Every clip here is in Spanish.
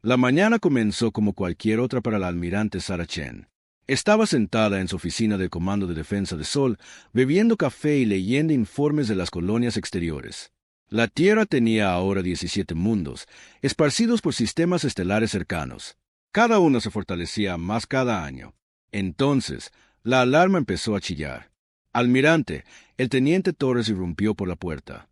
La mañana comenzó como cualquier otra para la almirante Sarah Chen. Estaba sentada en su oficina del Comando de Defensa de Sol, bebiendo café y leyendo informes de las colonias exteriores. La Tierra tenía ahora 17 mundos, esparcidos por sistemas estelares cercanos. Cada uno se fortalecía más cada año. Entonces, la alarma empezó a chillar. Almirante, el teniente Torres irrumpió por la puerta.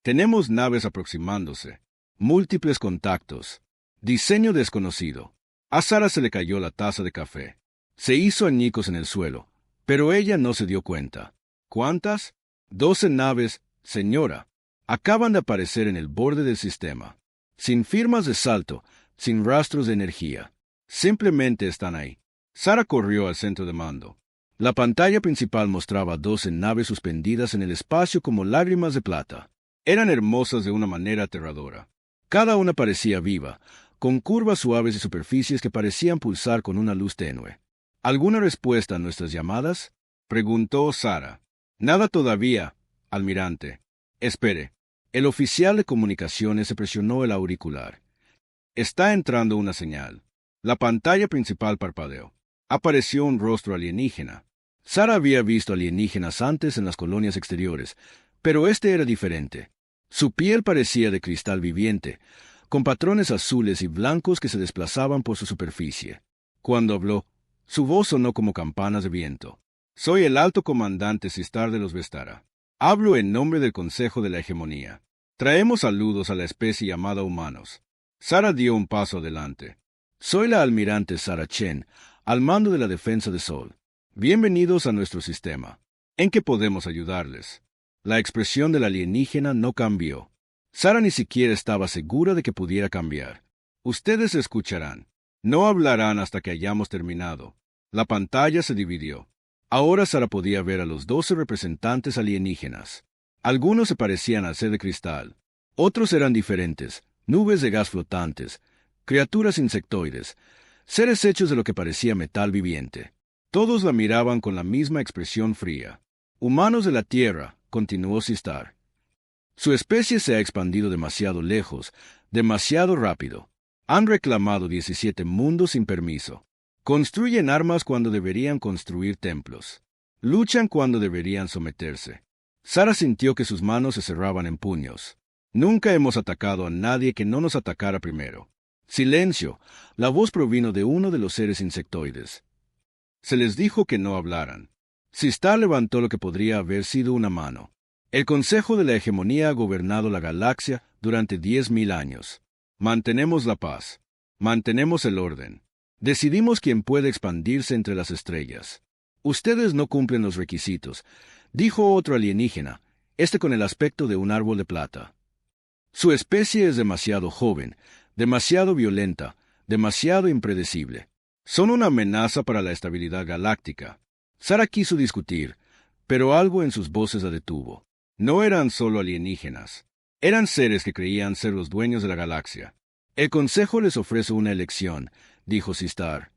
Tenemos naves aproximándose. Múltiples contactos. Diseño desconocido. A Sara se le cayó la taza de café. Se hizo añicos en el suelo, pero ella no se dio cuenta. ¿Cuántas? 12 naves, señora. Acaban de aparecer en el borde del sistema. Sin firmas de salto, sin rastros de energía. Simplemente están ahí. Sara corrió al centro de mando. La pantalla principal mostraba 12 naves suspendidas en el espacio como lágrimas de plata. Eran hermosas de una manera aterradora. Cada una parecía viva, con curvas suaves y superficies que parecían pulsar con una luz tenue. ¿Alguna respuesta a nuestras llamadas?, preguntó Sara. Nada todavía, almirante. Espere. El oficial de comunicaciones se presionó el auricular. Está entrando una señal. La pantalla principal parpadeó. Apareció un rostro alienígena. Sara había visto alienígenas antes en las colonias exteriores, pero este era diferente. Su piel parecía de cristal viviente, con patrones azules y blancos que se desplazaban por su superficie. Cuando habló, su voz sonó como campanas de viento. Soy el alto comandante Sistar de los Vestara. Hablo en nombre del Consejo de la Hegemonía. Traemos saludos a la especie llamada humanos. Sara dio un paso adelante. Soy la almirante Sarah Chen, al mando de la Defensa de Sol. Bienvenidos a nuestro sistema. ¿En qué podemos ayudarles? La expresión del alienígena no cambió. Sara ni siquiera estaba segura de que pudiera cambiar. Ustedes escucharán. No hablarán hasta que hayamos terminado. La pantalla se dividió. Ahora Sara podía ver a los 12 representantes alienígenas. Algunos se parecían al ser de cristal. Otros eran diferentes, nubes de gas flotantes, criaturas insectoides, seres hechos de lo que parecía metal viviente. Todos la miraban con la misma expresión fría. Humanos de la Tierra, continuó Sistar. Su especie se ha expandido demasiado lejos, demasiado rápido. Han reclamado 17 mundos sin permiso. Construyen armas cuando deberían construir templos. Luchan cuando deberían someterse. Sara sintió que sus manos se cerraban en puños. Nunca hemos atacado a nadie que no nos atacara primero. Silencio. La voz provino de uno de los seres insectoides. Se les dijo que no hablaran. Sistar levantó lo que podría haber sido una mano. El Consejo de la Hegemonía ha gobernado la galaxia durante 10.000 años. Mantenemos la paz. Mantenemos el orden. Decidimos quién puede expandirse entre las estrellas. Ustedes no cumplen los requisitos, dijo otro alienígena, este con el aspecto de un árbol de plata. Su especie es demasiado joven, demasiado violenta, demasiado impredecible. Son una amenaza para la estabilidad galáctica. Sara quiso discutir, pero algo en sus voces la detuvo. No eran solo alienígenas. Eran seres que creían ser los dueños de la galaxia. El Consejo les ofrece una elección, dijo Sistar.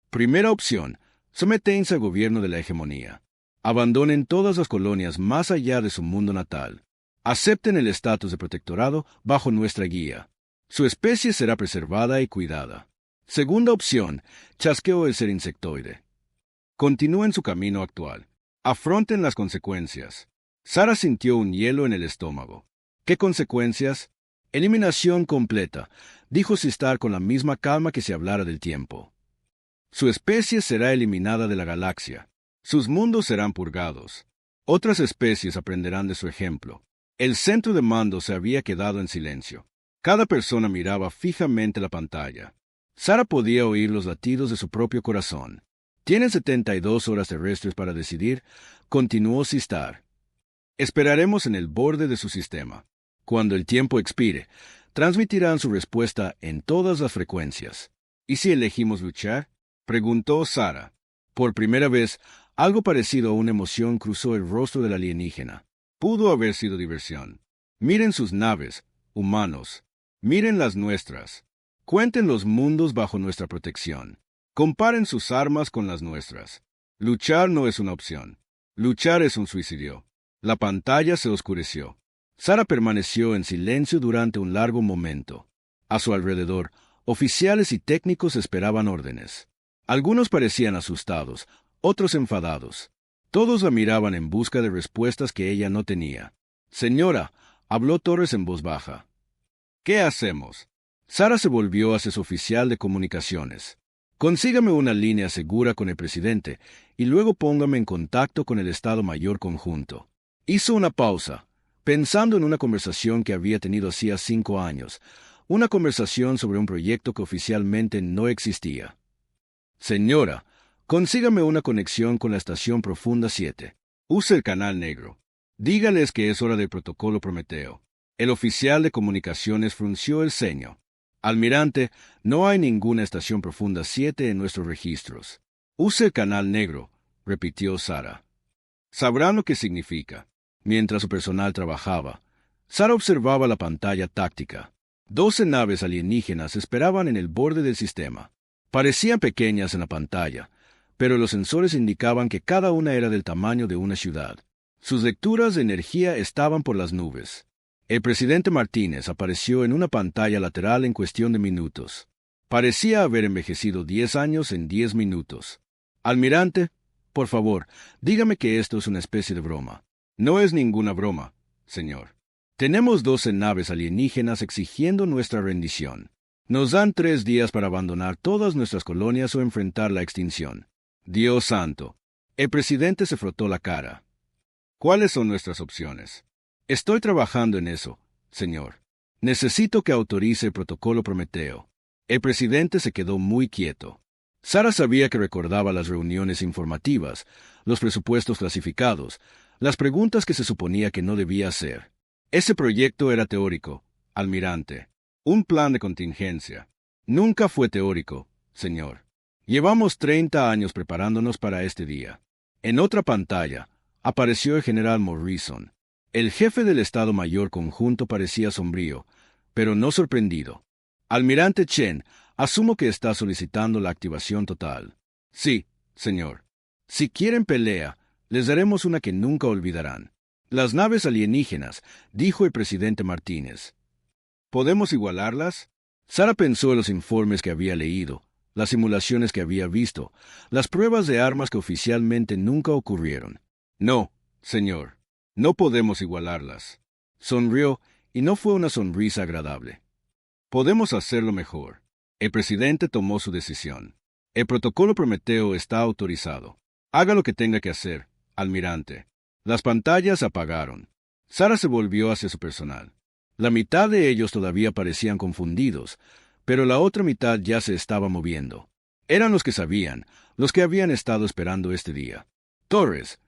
Primera opción, sométense al gobierno de la hegemonía. Abandonen todas las colonias más allá de su mundo natal. Acepten el estatus de protectorado bajo nuestra guía. Su especie será preservada y cuidada. Segunda opción, chasqueó el ser insectoide. Continúen su camino actual. Afronten las consecuencias. Sara sintió un hielo en el estómago. ¿Qué consecuencias? Eliminación completa, dijo Sistar con la misma calma que si hablara del tiempo. Su especie será eliminada de la galaxia. Sus mundos serán purgados. Otras especies aprenderán de su ejemplo. El centro de mando se había quedado en silencio. Cada persona miraba fijamente la pantalla. Sara podía oír los latidos de su propio corazón. Tienen 72 horas terrestres para decidir, continuó Sistar. Esperaremos en el borde de su sistema. Cuando el tiempo expire, transmitirán su respuesta en todas las frecuencias. ¿Y si elegimos luchar?, preguntó Sara. Por primera vez, algo parecido a una emoción cruzó el rostro del alienígena. Pudo haber sido diversión. Miren sus naves, humanos. Miren las nuestras. Cuenten los mundos bajo nuestra protección. Comparen sus armas con las nuestras. Luchar no es una opción. Luchar es un suicidio. La pantalla se oscureció. Sara permaneció en silencio durante un largo momento. A su alrededor, Oficiales y técnicos esperaban órdenes. Algunos parecían asustados, otros enfadados. Todos la miraban en busca de respuestas que ella no tenía. «Señora», habló Torres en voz baja. «¿Qué hacemos?» Sara se volvió hacia su oficial de comunicaciones. «Consígame una línea segura con el presidente y luego póngame en contacto con el Estado Mayor Conjunto». Hizo una pausa, pensando en una conversación que había tenido hacía 5 años, una conversación sobre un proyecto que oficialmente no existía. «Señora, consígame una conexión con la estación Profunda 7. Use el canal negro. Dígales que es hora del protocolo Prometeo». El oficial de comunicaciones frunció el ceño. «Almirante, no hay ninguna estación Profunda 7 en nuestros registros». «Use el canal negro», repitió Sara. «Sabrán lo que significa». Mientras su personal trabajaba, Sara observaba la pantalla táctica. 12 naves alienígenas esperaban en el borde del sistema. Parecían pequeñas en la pantalla, pero los sensores indicaban que cada una era del tamaño de una ciudad. Sus lecturas de energía estaban por las nubes. El presidente Martínez apareció en una pantalla lateral en cuestión de minutos. Parecía haber envejecido 10 años en 10 minutos. «Almirante, por favor, dígame que esto es una especie de broma». «No es ninguna broma, señor. Tenemos 12 naves alienígenas exigiendo nuestra rendición. Nos dan 3 días para abandonar todas nuestras colonias o enfrentar la extinción». «Dios santo». El presidente se frotó la cara. «¿Cuáles son nuestras opciones?» «Estoy trabajando en eso, señor. Necesito que autorice el protocolo Prometeo». El presidente se quedó muy quieto. Sara sabía que recordaba las reuniones informativas, los presupuestos clasificados, las preguntas que se suponía que no debía hacer. Ese proyecto era teórico, almirante. Un plan de contingencia. Nunca fue teórico, señor. Llevamos 30 años preparándonos para este día. En otra pantalla, apareció el general Morrison. El jefe del Estado Mayor Conjunto parecía sombrío, pero no sorprendido. «Almirante Chen, asumo que está solicitando la activación total». «Sí, señor. Si quieren pelea, les daremos una que nunca olvidarán». «Las naves alienígenas», dijo el presidente Martínez. «¿Podemos igualarlas?» Sara pensó en los informes que había leído, las simulaciones que había visto, las pruebas de armas que oficialmente nunca ocurrieron. «No, señor, no podemos igualarlas». Sonrió, y no fue una sonrisa agradable. «Podemos hacerlo mejor». El presidente tomó su decisión. «El protocolo Prometeo está autorizado. Haga lo que tenga que hacer, almirante». Las pantallas apagaron. Sara se volvió hacia su personal. La mitad de ellos todavía parecían confundidos, pero la otra mitad ya se estaba moviendo. Eran los que sabían, los que habían estado esperando este día. «Torres,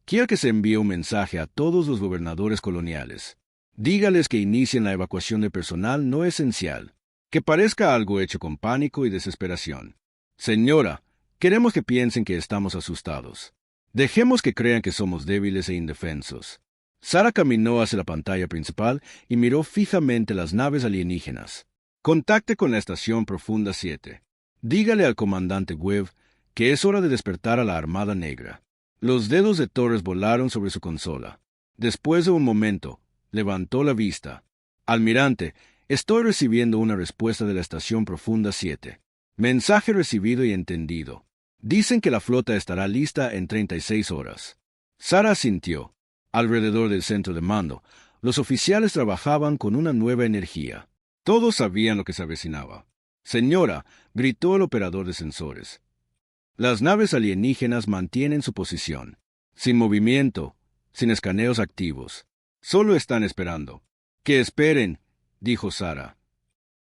quiero que se envíe un mensaje a todos los gobernadores coloniales. Dígales que inicien la evacuación de personal no esencial, que parezca algo hecho con pánico y desesperación. Señora, queremos que piensen que estamos asustados. Dejemos que crean que somos débiles e indefensos». Sara caminó hacia la pantalla principal y miró fijamente las naves alienígenas. «Contacte con la estación Profunda 7. Dígale al comandante Webb que es hora de despertar a la Armada Negra». Los dedos de Torres volaron sobre su consola. Después de un momento, levantó la vista. «Almirante, estoy recibiendo una respuesta de la estación Profunda 7. Mensaje recibido y entendido. Dicen que la flota estará lista en 36 horas». Sara asintió. Alrededor del centro de mando, los oficiales trabajaban con una nueva energía. Todos sabían lo que se avecinaba. «Señora», gritó el operador de sensores. «Las naves alienígenas mantienen su posición. Sin movimiento, sin escaneos activos. Solo están esperando». «Que esperen», dijo Sara.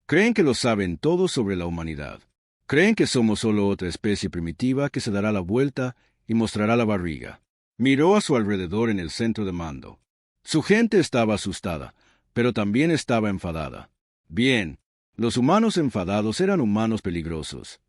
«Creen que lo saben todo sobre la humanidad. Creen que somos solo otra especie primitiva que se dará la vuelta y mostrará la barriga». Miró a su alrededor en el centro de mando. Su gente estaba asustada, pero también estaba enfadada. Bien, los humanos enfadados eran humanos peligrosos.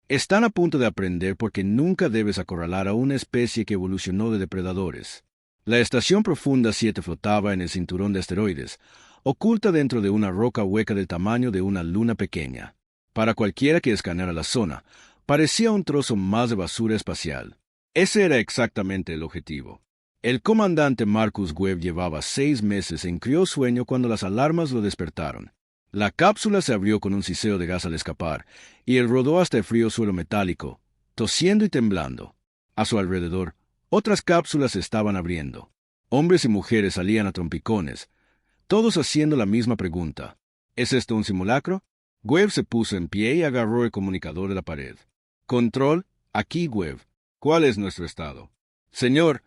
Están a punto de aprender porque nunca debes acorralar a una especie que evolucionó de depredadores. La estación Profunda 7 flotaba en el cinturón de asteroides, oculta dentro de una roca hueca del tamaño de una luna pequeña. Para cualquiera que escaneara la zona, parecía un trozo más de basura espacial. Ese era exactamente el objetivo. El comandante Marcus Webb llevaba 6 meses en criosueño cuando las alarmas lo despertaron. La cápsula se abrió con un siseo de gas al escapar, y él rodó hasta el frío suelo metálico, tosiendo y temblando. A su alrededor, otras cápsulas se estaban abriendo. Hombres y mujeres salían a trompicones, todos haciendo la misma pregunta. ¿Es esto un simulacro? Webb se puso en pie y agarró el comunicador de la pared. Control, aquí Webb. ¿Cuál es nuestro estado? Señor,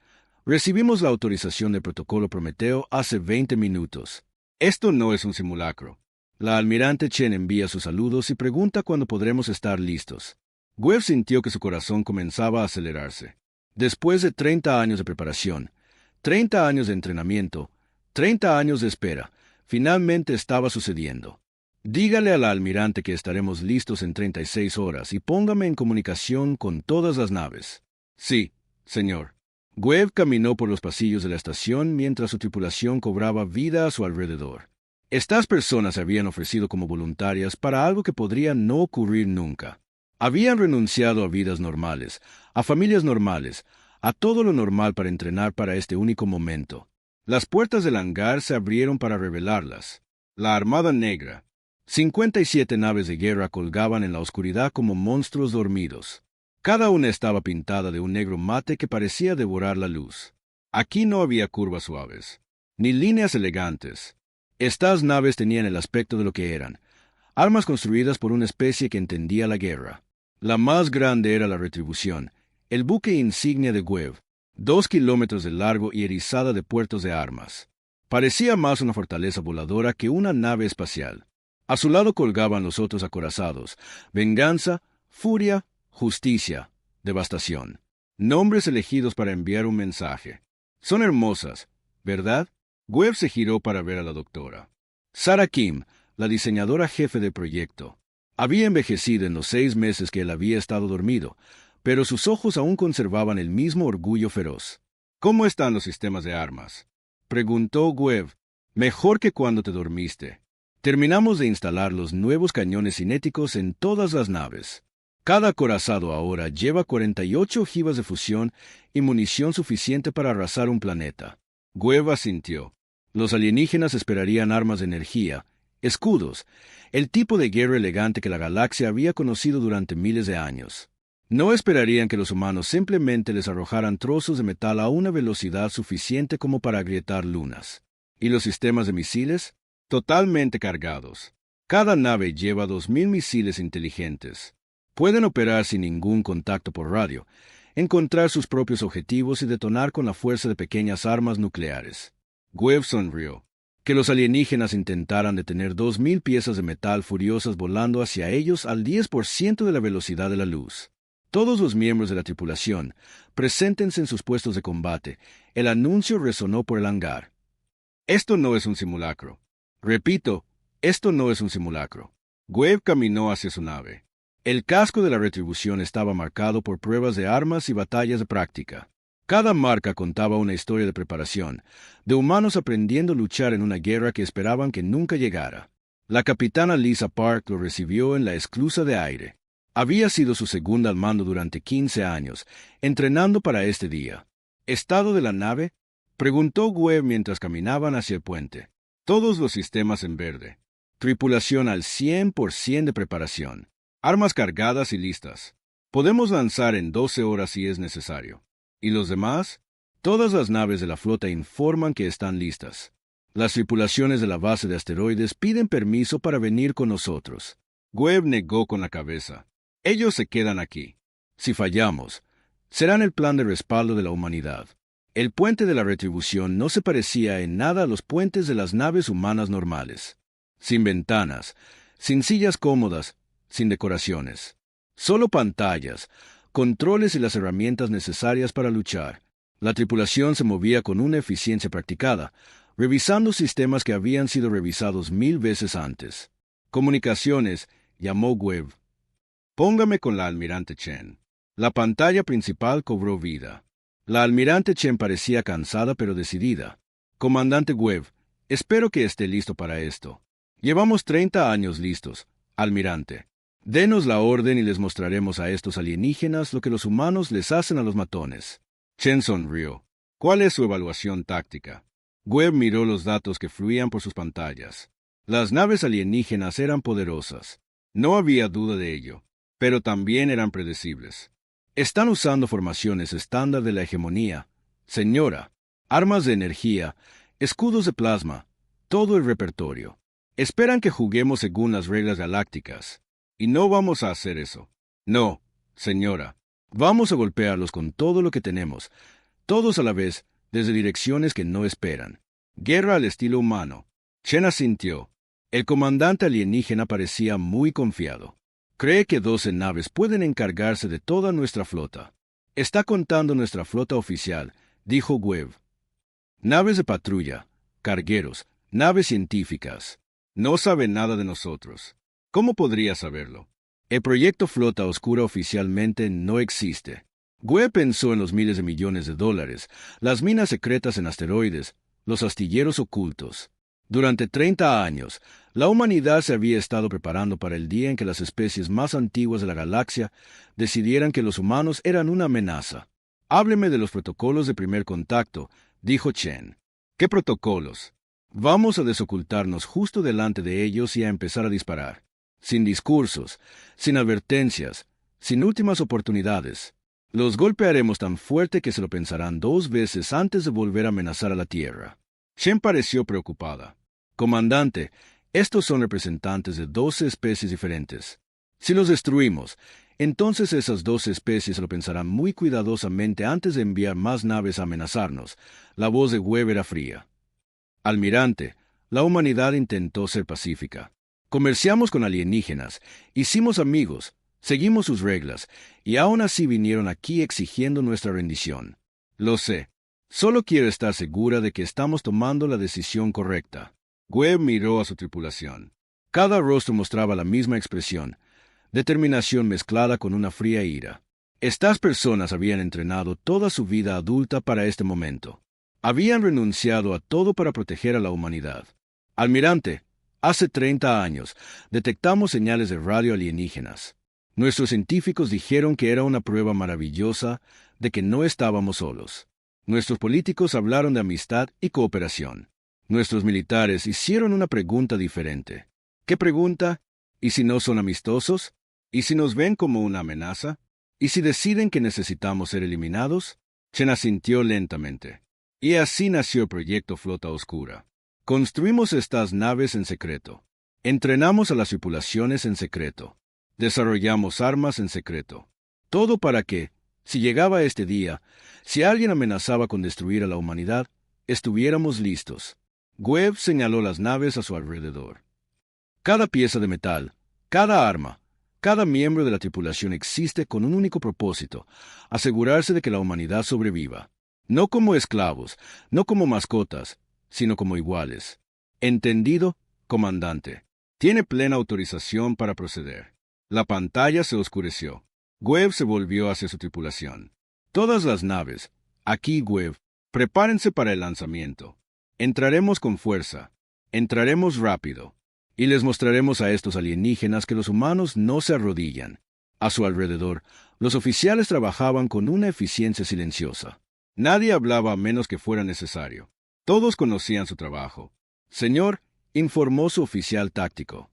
recibimos la autorización del protocolo Prometeo hace 20 minutos. Esto no es un simulacro. La almirante Chen envía sus saludos y pregunta cuándo podremos estar listos. Webb sintió que su corazón comenzaba a acelerarse. Después de 30 años de preparación, 30 años de entrenamiento, 30 años de espera, finalmente estaba sucediendo. Dígale a la almirante que estaremos listos en 36 horas y póngame en comunicación con todas las naves. Sí, señor. Webb caminó por los pasillos de la estación mientras su tripulación cobraba vida a su alrededor. Estas personas se habían ofrecido como voluntarias para algo que podría no ocurrir nunca. Habían renunciado a vidas normales, a familias normales, a todo lo normal para entrenar para este único momento. Las puertas del hangar se abrieron para revelarlas. La Armada Negra. 57 naves de guerra colgaban en la oscuridad como monstruos dormidos. Cada una estaba pintada de un negro mate que parecía devorar la luz. Aquí no había curvas suaves, ni líneas elegantes. Estas naves tenían el aspecto de lo que eran, armas construidas por una especie que entendía la guerra. La más grande era la Retribución, el buque insignia de Webb, 2 kilómetros de largo y erizada de puertos de armas. Parecía más una fortaleza voladora que una nave espacial. A su lado colgaban los otros acorazados: venganza, furia, justicia, devastación. Nombres elegidos para enviar un mensaje. Son hermosas, ¿verdad? Webb se giró para ver a la doctora. Sarah Kim, la diseñadora jefe del proyecto. Había envejecido en los 6 meses que él había estado dormido, pero sus ojos aún conservaban el mismo orgullo feroz. ¿Cómo están los sistemas de armas?, preguntó Webb. Mejor que cuando te dormiste. Terminamos de instalar los nuevos cañones cinéticos en todas las naves. Cada acorazado ahora lleva 48 ojivas de fusión y munición suficiente para arrasar un planeta. Webb asintió. Los alienígenas esperarían armas de energía, escudos, el tipo de guerra elegante que la galaxia había conocido durante miles de años. No esperarían que los humanos simplemente les arrojaran trozos de metal a una velocidad suficiente como para agrietar lunas. ¿Y los sistemas de misiles? Totalmente cargados. Cada nave lleva 2000 misiles inteligentes. Pueden operar sin ningún contacto por radio, encontrar sus propios objetivos y detonar con la fuerza de pequeñas armas nucleares. Webb sonrió. Que los alienígenas intentaran detener 2000 piezas de metal furiosas volando hacia ellos al 10% de la velocidad de la luz. Todos los miembros de la tripulación, preséntense en sus puestos de combate. El anuncio resonó por el hangar. Esto no es un simulacro. Repito, esto no es un simulacro. Webb caminó hacia su nave. El casco de la Retribución estaba marcado por pruebas de armas y batallas de práctica. Cada marca contaba una historia de preparación, de humanos aprendiendo a luchar en una guerra que esperaban que nunca llegara. La capitana Lisa Park lo recibió en la esclusa de aire. Había sido su segunda al mando durante 15 años, entrenando para este día. ¿Estado de la nave?, preguntó Webb mientras caminaban hacia el puente. Todos los sistemas en verde. Tripulación al 100% de preparación. Armas cargadas y listas. Podemos lanzar en 12 horas si es necesario. ¿Y los demás? Todas las naves de la flota informan que están listas. Las tripulaciones de la base de asteroides piden permiso para venir con nosotros. Webb negó con la cabeza. Ellos se quedan aquí. Si fallamos, serán el plan de respaldo de la humanidad. El puente de la Retribución no se parecía en nada a los puentes de las naves humanas normales. Sin ventanas, sin sillas cómodas, sin decoraciones. Solo pantallas, controles y las herramientas necesarias para luchar. La tripulación se movía con una eficiencia practicada, revisando sistemas que habían sido revisados 1000 veces antes. Comunicaciones, llamó Webb. Póngame con la almirante Chen. La pantalla principal cobró vida. La almirante Chen parecía cansada pero decidida. Comandante Webb, espero que esté listo para esto. Llevamos 30 años listos, almirante. Denos la orden y les mostraremos a estos alienígenas lo que los humanos les hacen a los matones. Chen sonrió. ¿Cuál es su evaluación táctica? Webb miró los datos que fluían por sus pantallas. Las naves alienígenas eran poderosas. No había duda de ello, pero también eran predecibles. Están usando formaciones estándar de la hegemonía, señora, armas de energía, escudos de plasma, todo el repertorio. Esperan que juguemos según las reglas galácticas. Y no vamos a hacer eso. No, señora. Vamos a golpearlos con todo lo que tenemos, todos a la vez, desde direcciones que no esperan. Guerra al estilo humano. Chen asintió. El comandante alienígena parecía muy confiado. Cree que 12 naves pueden encargarse de toda nuestra flota. Está contando nuestra flota oficial, dijo Webb. Naves de patrulla, cargueros, naves científicas. No sabe nada de nosotros. ¿Cómo podría saberlo? El proyecto Flota Oscura oficialmente no existe. Webb pensó en los miles de millones de dólares, las minas secretas en asteroides, los astilleros ocultos. Durante 30 años, la humanidad se había estado preparando para el día en que las especies más antiguas de la galaxia decidieran que los humanos eran una amenaza. Hábleme de los protocolos de primer contacto, dijo Chen. ¿Qué protocolos? Vamos a desocultarnos justo delante de ellos y a empezar a disparar. Sin discursos, sin advertencias, sin últimas oportunidades. Los golpearemos tan fuerte que se lo pensarán 2 veces antes de volver a amenazar a la Tierra. Chen pareció preocupada. Comandante, estos son representantes de 12 especies diferentes. Si los destruimos, entonces esas 12 especies lo pensarán muy cuidadosamente antes de enviar más naves a amenazarnos. La voz de Webb era fría. Almirante, la humanidad intentó ser pacífica. Comerciamos con alienígenas, hicimos amigos, seguimos sus reglas, y aún así vinieron aquí exigiendo nuestra rendición. Lo sé. Solo quiero estar segura de que estamos tomando la decisión correcta. Webb miró a su tripulación. Cada rostro mostraba la misma expresión, determinación mezclada con una fría ira. Estas personas habían entrenado toda su vida adulta para este momento. Habían renunciado a todo para proteger a la humanidad. Almirante, hace 30 años detectamos señales de radio alienígenas. Nuestros científicos dijeron que era una prueba maravillosa de que no estábamos solos. Nuestros políticos hablaron de amistad y cooperación. Nuestros militares hicieron una pregunta diferente. ¿Qué pregunta? ¿Y si no son amistosos? ¿Y si nos ven como una amenaza? ¿Y si deciden que necesitamos ser eliminados? Chen asintió lentamente. Y así nació el proyecto Flota Oscura. Construimos estas naves en secreto. Entrenamos a las tripulaciones en secreto. Desarrollamos armas en secreto. Todo para que, si llegaba este día, si alguien amenazaba con destruir a la humanidad, estuviéramos listos. Webb señaló las naves a su alrededor. Cada pieza de metal, cada arma, cada miembro de la tripulación existe con un único propósito: asegurarse de que la humanidad sobreviva. No como esclavos, no como mascotas, sino como iguales. ¿Entendido, comandante? Tiene plena autorización para proceder. La pantalla se oscureció. Webb se volvió hacia su tripulación. Todas las naves, aquí Webb, prepárense para el lanzamiento. Entraremos con fuerza, entraremos rápido, y les mostraremos a estos alienígenas que los humanos no se arrodillan. A su alrededor, los oficiales trabajaban con una eficiencia silenciosa. Nadie hablaba a menos que fuera necesario. Todos conocían su trabajo. Señor, informó su oficial táctico.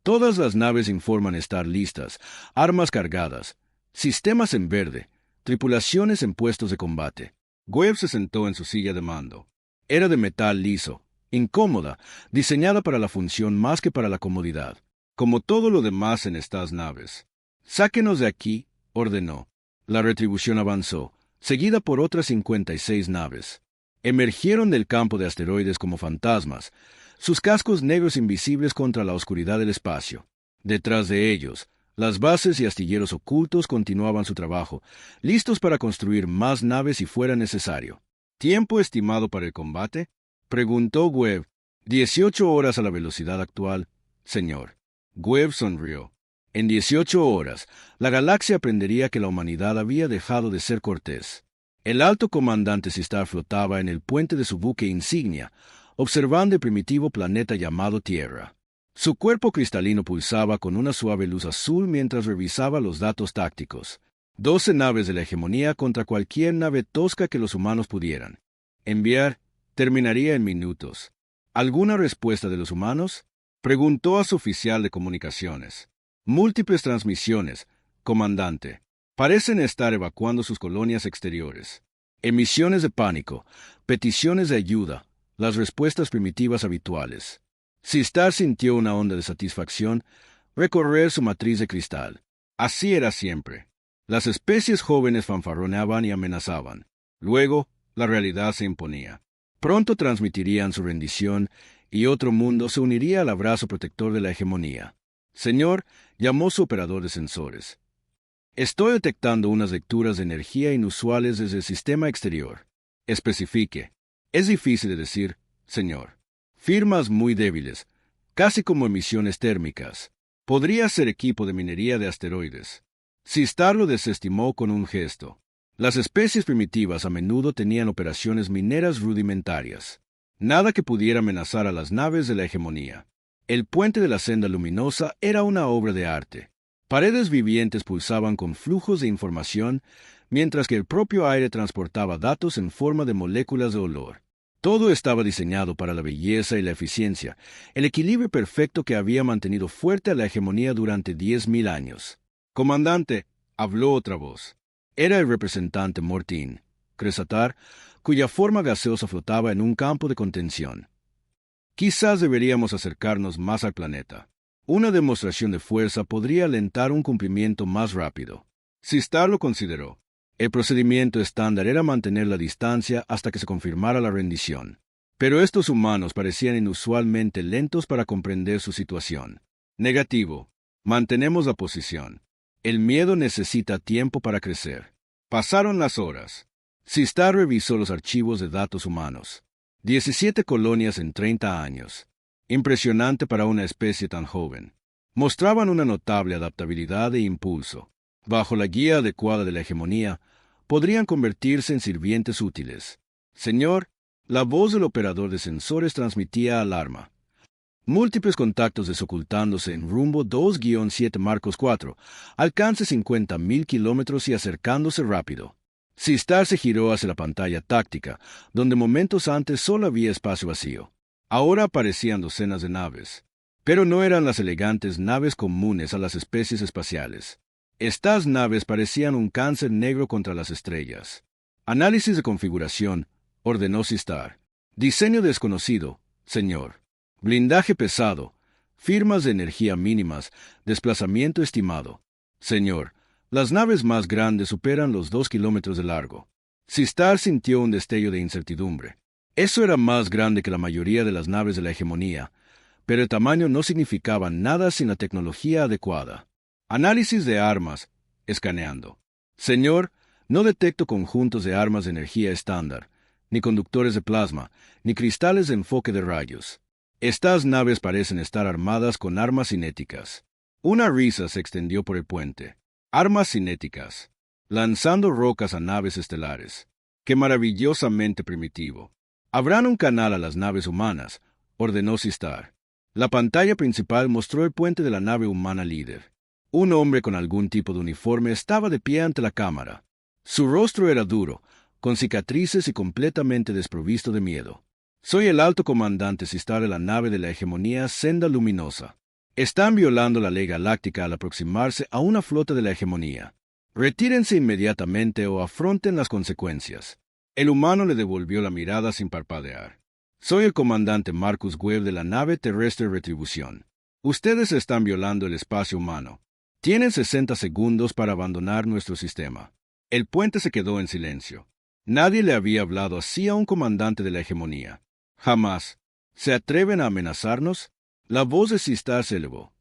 Todas las naves informan estar listas, armas cargadas, sistemas en verde, tripulaciones en puestos de combate. Webb se sentó en su silla de mando. Era de metal liso, incómoda, diseñada para la función más que para la comodidad, como todo lo demás en estas naves. «Sáquenos de aquí», ordenó. La retribución avanzó, seguida por otras 56 naves. Emergieron del campo de asteroides como fantasmas, sus cascos negros invisibles contra la oscuridad del espacio. Detrás de ellos, las bases y astilleros ocultos continuaban su trabajo, listos para construir más naves si fuera necesario. ¿Tiempo estimado para el combate?, preguntó Webb. 18 horas a la velocidad actual, señor. Webb sonrió. En 18 horas, la galaxia aprendería que la humanidad había dejado de ser cortés. El alto comandante Sistar flotaba en el puente de su buque insignia, observando el primitivo planeta llamado Tierra. Su cuerpo cristalino pulsaba con una suave luz azul mientras revisaba los datos tácticos. 12 naves de la hegemonía contra cualquier nave tosca que los humanos pudieran enviar. Terminaría en minutos. ¿Alguna respuesta de los humanos? Preguntó a su oficial de comunicaciones. Múltiples transmisiones, comandante. Parecen estar evacuando sus colonias exteriores. Emisiones de pánico, peticiones de ayuda, las respuestas primitivas habituales. Sistar sintió una onda de satisfacción recorrer su matriz de cristal. Así era siempre. Las especies jóvenes fanfarroneaban y amenazaban. Luego, la realidad se imponía. Pronto transmitirían su rendición y otro mundo se uniría al abrazo protector de la hegemonía. Señor, llamó su operador de sensores. Estoy detectando unas lecturas de energía inusuales desde el sistema exterior. Especifique. Es difícil de decir, señor. Firmas muy débiles, casi como emisiones térmicas. Podría ser equipo de minería de asteroides. Sistar lo desestimó con un gesto. Las especies primitivas a menudo tenían operaciones mineras rudimentarias. Nada que pudiera amenazar a las naves de la hegemonía. El puente de la senda luminosa era una obra de arte. Paredes vivientes pulsaban con flujos de información, mientras que el propio aire transportaba datos en forma de moléculas de olor. Todo estaba diseñado para la belleza y la eficiencia, el equilibrio perfecto que había mantenido fuerte a la hegemonía durante 10.000 años. Comandante, habló otra voz. Era el representante Mortín, Cresatar, cuya forma gaseosa flotaba en un campo de contención. Quizás deberíamos acercarnos más al planeta. Una demostración de fuerza podría alentar un cumplimiento más rápido. Sistar lo consideró. El procedimiento estándar era mantener la distancia hasta que se confirmara la rendición. Pero estos humanos parecían inusualmente lentos para comprender su situación. Negativo. Mantenemos la posición. El miedo necesita tiempo para crecer. Pasaron las horas. Sistar revisó los archivos de datos humanos. 17 colonias en 30 años. Impresionante para una especie tan joven. Mostraban una notable adaptabilidad e impulso. Bajo la guía adecuada de la hegemonía, podrían convertirse en sirvientes útiles. Señor, la voz del operador de sensores transmitía alarma. Múltiples contactos desocultándose en rumbo 2-7 Marcos 4, alcance 50.000 kilómetros y acercándose rápido. Sistar se giró hacia la pantalla táctica, donde momentos antes solo había espacio vacío. Ahora aparecían docenas de naves, pero no eran las elegantes naves comunes a las especies espaciales. Estas naves parecían un cáncer negro contra las estrellas. Análisis de configuración, ordenó Sistar. Diseño desconocido, señor. Blindaje pesado, firmas de energía mínimas, desplazamiento estimado. Señor, las naves más grandes superan los 2 kilómetros de largo. Sistar sintió un destello de incertidumbre. Eso era más grande que la mayoría de las naves de la hegemonía, pero el tamaño no significaba nada sin la tecnología adecuada. Análisis de armas, escaneando. Señor, no detecto conjuntos de armas de energía estándar, ni conductores de plasma, ni cristales de enfoque de rayos. Estas naves parecen estar armadas con armas cinéticas. Una risa se extendió por el puente. Armas cinéticas, lanzando rocas a naves estelares. ¡Qué maravillosamente primitivo! Abran un canal a las naves humanas, ordenó Sistar. La pantalla principal mostró el puente de la nave humana líder. Un hombre con algún tipo de uniforme estaba de pie ante la cámara. Su rostro era duro, con cicatrices y completamente desprovisto de miedo. Soy el alto comandante Sistar de la nave de la hegemonía Senda Luminosa. Están violando la ley galáctica al aproximarse a una flota de la hegemonía. Retírense inmediatamente o afronten las consecuencias. El humano le devolvió la mirada sin parpadear. Soy el comandante Marcus Webb de la nave terrestre Retribución. Ustedes están violando el espacio humano. Tienen 60 segundos para abandonar nuestro sistema. El puente se quedó en silencio. Nadie le había hablado así a un comandante de la hegemonía. Jamás. ¿Se atreven a amenazarnos? La voz de Sistar se elevó.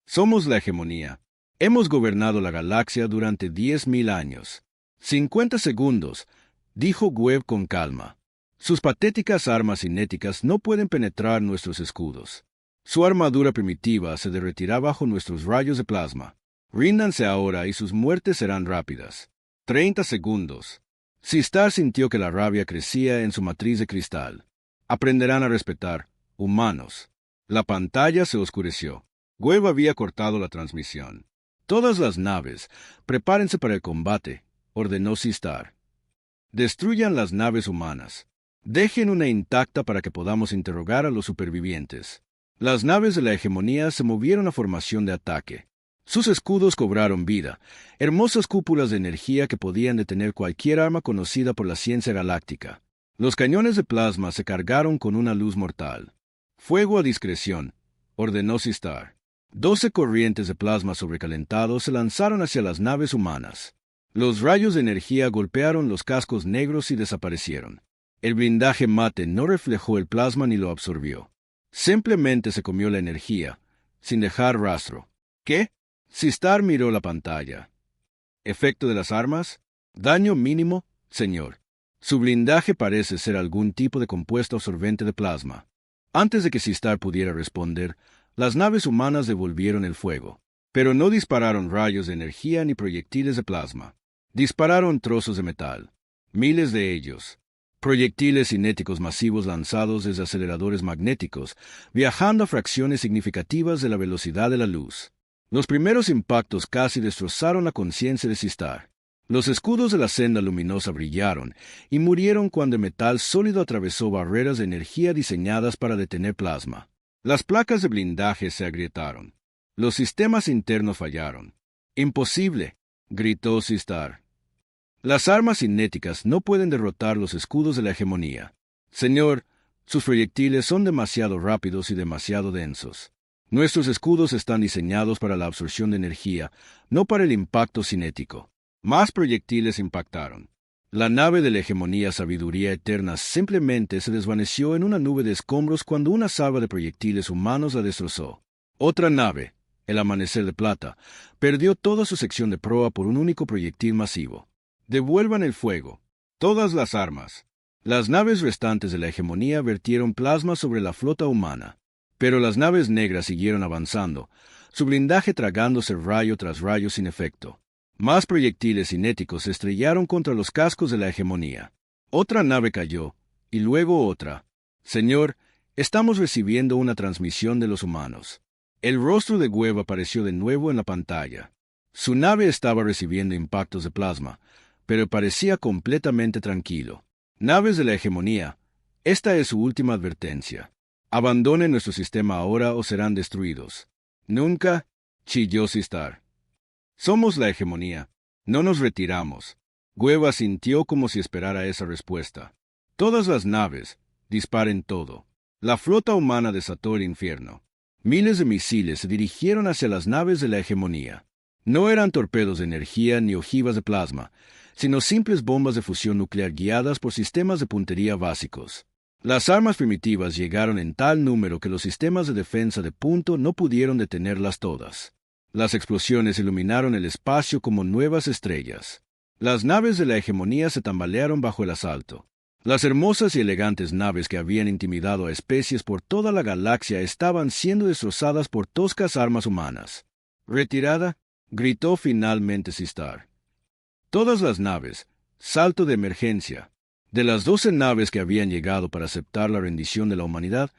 Somos la hegemonía. Hemos gobernado la galaxia durante 10.000 años. 50 segundos, dijo Webb con calma. Sus patéticas armas cinéticas no pueden penetrar nuestros escudos. Su armadura primitiva se derretirá bajo nuestros rayos de plasma. Ríndanse ahora y sus muertes serán rápidas. 30 segundos. Sistar sintió que la rabia crecía en su matriz de cristal. Aprenderán a respetar, humanos. La pantalla se oscureció. Webb había cortado la transmisión. Todas las naves, prepárense para el combate, ordenó Sistar. Destruyan las naves humanas. Dejen una intacta para que podamos interrogar a los supervivientes. Las naves de la hegemonía se movieron a formación de ataque. Sus escudos cobraron vida, hermosas cúpulas de energía que podían detener cualquier arma conocida por la ciencia galáctica. Los cañones de plasma se cargaron con una luz mortal. Fuego a discreción, ordenó Sistar. 12 corrientes de plasma sobrecalentado se lanzaron hacia las naves humanas. Los rayos de energía golpearon los cascos negros y desaparecieron. El blindaje mate no reflejó el plasma ni lo absorbió. Simplemente se comió la energía, sin dejar rastro. ¿Qué? Sistar miró la pantalla. ¿Efecto de las armas? Daño mínimo, señor. Su blindaje parece ser algún tipo de compuesto absorbente de plasma. Antes de que Sistar pudiera responder, las naves humanas devolvieron el fuego. Pero no dispararon rayos de energía ni proyectiles de plasma. Dispararon trozos de metal. Miles de ellos. Proyectiles cinéticos masivos lanzados desde aceleradores magnéticos, viajando a fracciones significativas de la velocidad de la luz. Los primeros impactos casi destrozaron la conciencia de Sistar. Los escudos de la senda luminosa brillaron y murieron cuando el metal sólido atravesó barreras de energía diseñadas para detener plasma. Las placas de blindaje se agrietaron. Los sistemas internos fallaron. «¡Imposible!», gritó Sistar. «Las armas cinéticas no pueden derrotar los escudos de la hegemonía. Señor, sus proyectiles son demasiado rápidos y demasiado densos. Nuestros escudos están diseñados para la absorción de energía, no para el impacto cinético». Más proyectiles impactaron. La nave de la hegemonía Sabiduría Eterna simplemente se desvaneció en una nube de escombros cuando una salva de proyectiles humanos la destrozó. Otra nave, el Amanecer de Plata, perdió toda su sección de proa por un único proyectil masivo. «Devuelvan el fuego. Todas las armas». Las naves restantes de la hegemonía vertieron plasma sobre la flota humana. Pero las naves negras siguieron avanzando, su blindaje tragándose rayo tras rayo sin efecto. Más proyectiles cinéticos se estrellaron contra los cascos de la hegemonía. Otra nave cayó, y luego otra. «Señor, estamos recibiendo una transmisión de los humanos». El rostro de Gueva apareció de nuevo en la pantalla. Su nave estaba recibiendo impactos de plasma, pero parecía completamente tranquilo. «Naves de la hegemonía, esta es su última advertencia. Abandonen nuestro sistema ahora o serán destruidos». «Nunca», chilló Sistar. «Somos la hegemonía. No nos retiramos». Gueva sintió como si esperara esa respuesta. «Todas las naves, disparen todo». La flota humana desató el infierno. Miles de misiles se dirigieron hacia las naves de la hegemonía. No eran torpedos de energía ni ojivas de plasma, sino simples bombas de fusión nuclear guiadas por sistemas de puntería básicos. Las armas primitivas llegaron en tal número que los sistemas de defensa de punto no pudieron detenerlas todas. Las explosiones iluminaron el espacio como nuevas estrellas. Las naves de la hegemonía se tambalearon bajo el asalto. Las hermosas y elegantes naves que habían intimidado a especies por toda la galaxia estaban siendo destrozadas por toscas armas humanas. «Retirada», gritó finalmente Sistar. Todas las naves, salto de emergencia. De las 12 naves que habían llegado para aceptar la rendición de la humanidad,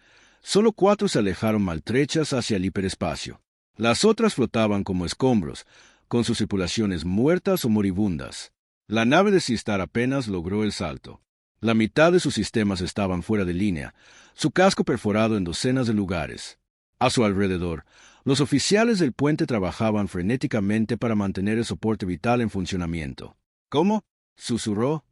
solo 4 se alejaron maltrechas hacia el hiperespacio. Las otras flotaban como escombros, con sus tripulaciones muertas o moribundas. La nave de Sistar apenas logró el salto. La mitad de sus sistemas estaban fuera de línea, su casco perforado en docenas de lugares. A su alrededor, los oficiales del puente trabajaban frenéticamente para mantener el soporte vital en funcionamiento. «¿Cómo?», susurró.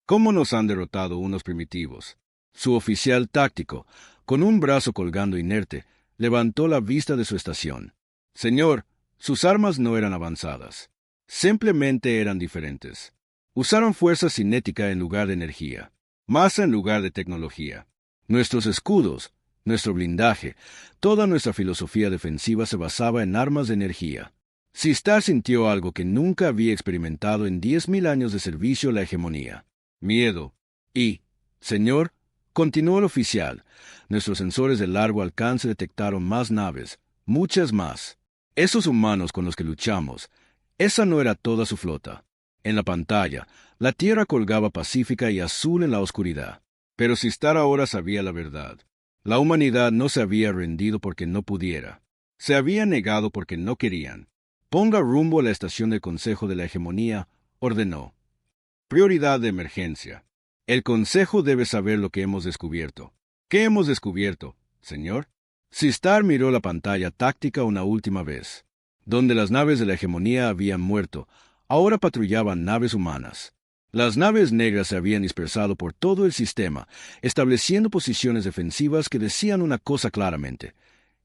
«¿Cómo nos han derrotado unos primitivos?». Su oficial táctico, con un brazo colgando inerte, levantó la vista de su estación. «Señor, sus armas no eran avanzadas. Simplemente eran diferentes. Usaron fuerza cinética en lugar de energía, masa en lugar de tecnología. Nuestros escudos, nuestro blindaje, toda nuestra filosofía defensiva se basaba en armas de energía». Sistar sintió algo que nunca había experimentado en 10.000 años de servicio a la hegemonía. Miedo. «Y, señor», continuó el oficial, «nuestros sensores de largo alcance detectaron más naves, muchas más. Esos humanos con los que luchamos, esa no era toda su flota». En la pantalla, la Tierra colgaba pacífica y azul en la oscuridad. Pero Sistar ahora sabía la verdad. La humanidad no se había rendido porque no pudiera. Se había negado porque no querían. «Ponga rumbo a la estación del Consejo de la Hegemonía», ordenó. «Prioridad de emergencia. El Consejo debe saber lo que hemos descubierto». «¿Qué hemos descubierto, señor?». Sistar miró la pantalla táctica una última vez. Donde las naves de la hegemonía habían muerto, ahora patrullaban naves humanas. Las naves negras se habían dispersado por todo el sistema, estableciendo posiciones defensivas que decían una cosa claramente.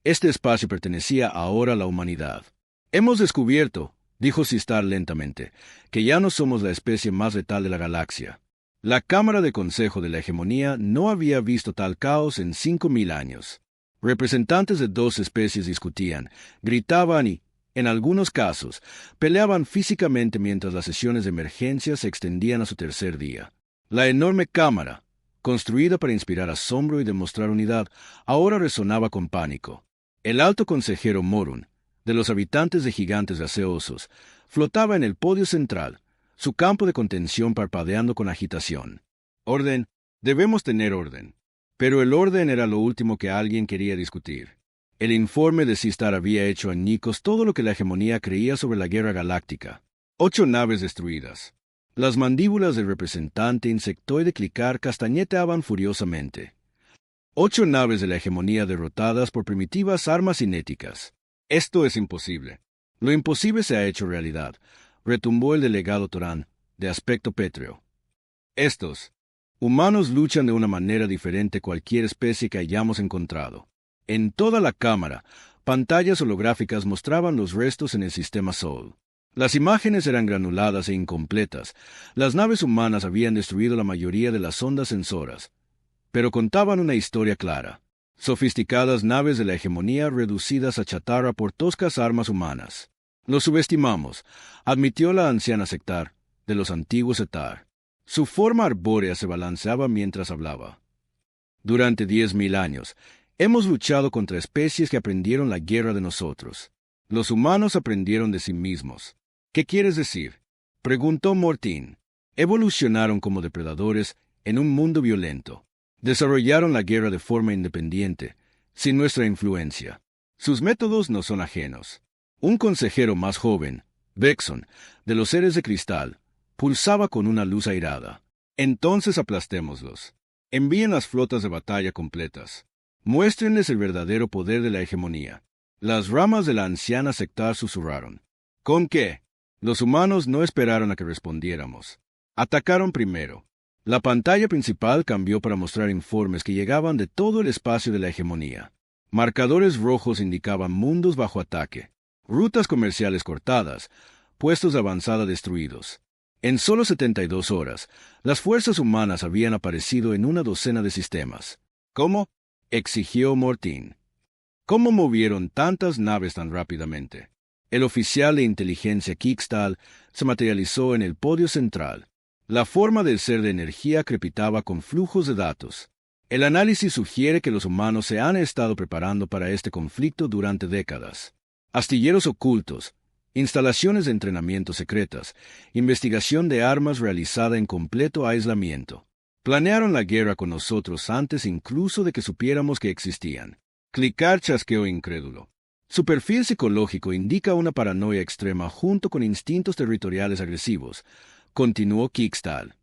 Este espacio pertenecía ahora a la humanidad. Hemos descubierto, dijo Sistar lentamente, que ya no somos la especie más letal de la galaxia. La Cámara de Consejo de la Hegemonía no había visto tal caos en 5000 años. Representantes de dos especies discutían, gritaban y, en algunos casos, peleaban físicamente mientras las sesiones de emergencia se extendían a su tercer día. La enorme cámara, construida para inspirar asombro y demostrar unidad, ahora resonaba con pánico. El alto consejero Morun, de los habitantes de gigantes gaseosos, flotaba en el podio central, su campo de contención parpadeando con agitación. Orden, debemos tener orden. Pero el orden era lo último que alguien quería discutir. El informe de Sistar había hecho añicos todo lo que la hegemonía creía sobre la guerra galáctica. 8 naves destruidas. Las mandíbulas del representante insectoide Clicar castañeteaban furiosamente. 8 naves de la hegemonía derrotadas por primitivas armas cinéticas. Esto es imposible. Lo imposible se ha hecho realidad, retumbó el delegado Torán, de aspecto pétreo. Estos humanos luchan de una manera diferente cualquier especie que hayamos encontrado. En toda la cámara, pantallas holográficas mostraban los restos en el sistema Sol. Las imágenes eran granuladas e incompletas. Las naves humanas habían destruido la mayoría de las ondas sensoras, pero contaban una historia clara. Sofisticadas naves de la hegemonía reducidas a chatarra por toscas armas humanas. Lo subestimamos, admitió la anciana Sectar, de los antiguos Etar. Su forma arbórea se balanceaba mientras hablaba. Durante 10.000 años, hemos luchado contra especies que aprendieron la guerra de nosotros. Los humanos aprendieron de sí mismos. ¿Qué quieres decir?, preguntó Mortín. Evolucionaron como depredadores en un mundo violento. Desarrollaron la guerra de forma independiente, sin nuestra influencia. Sus métodos no son ajenos. Un consejero más joven, Vexon, de los seres de cristal, pulsaba con una luz airada. Entonces aplastémoslos. Envíen las flotas de batalla completas. Muéstrenles el verdadero poder de la hegemonía. Las ramas de la anciana Sectar susurraron. ¿Con qué? Los humanos no esperaron a que respondiéramos. Atacaron primero. La pantalla principal cambió para mostrar informes que llegaban de todo el espacio de la hegemonía. Marcadores rojos indicaban mundos bajo ataque, rutas comerciales cortadas, puestos de avanzada destruidos. En solo 72 horas, las fuerzas humanas habían aparecido en una docena de sistemas. ¿Cómo?, exigió Mortín. ¿Cómo movieron tantas naves tan rápidamente? El oficial de inteligencia Kikstal se materializó en el podio central. La forma del ser de energía crepitaba con flujos de datos. El análisis sugiere que los humanos se han estado preparando para este conflicto durante décadas. Astilleros ocultos, instalaciones de entrenamiento secretas, investigación de armas realizada en completo aislamiento. Planearon la guerra con nosotros antes incluso de que supiéramos que existían. Clicar chasqueó incrédulo. Su perfil psicológico indica una paranoia extrema junto con instintos territoriales agresivos, continuó Kikstal.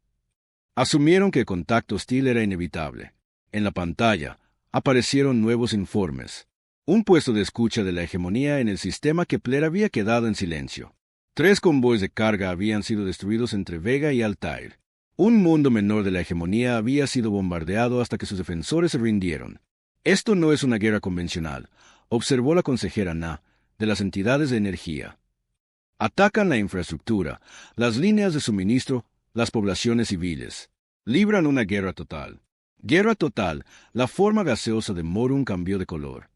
Asumieron que el contacto hostil era inevitable. En la pantalla aparecieron nuevos informes. Un puesto de escucha de la hegemonía en el sistema Kepler había quedado en silencio. 3 convoys de carga habían sido destruidos entre Vega y Altair. Un mundo menor de la hegemonía había sido bombardeado hasta que sus defensores se rindieron. Esto no es una guerra convencional, observó la consejera Na, de las entidades de energía. Atacan la infraestructura, las líneas de suministro, las poblaciones civiles. Libran una guerra total. Guerra total, la forma gaseosa de Morun cambió de color.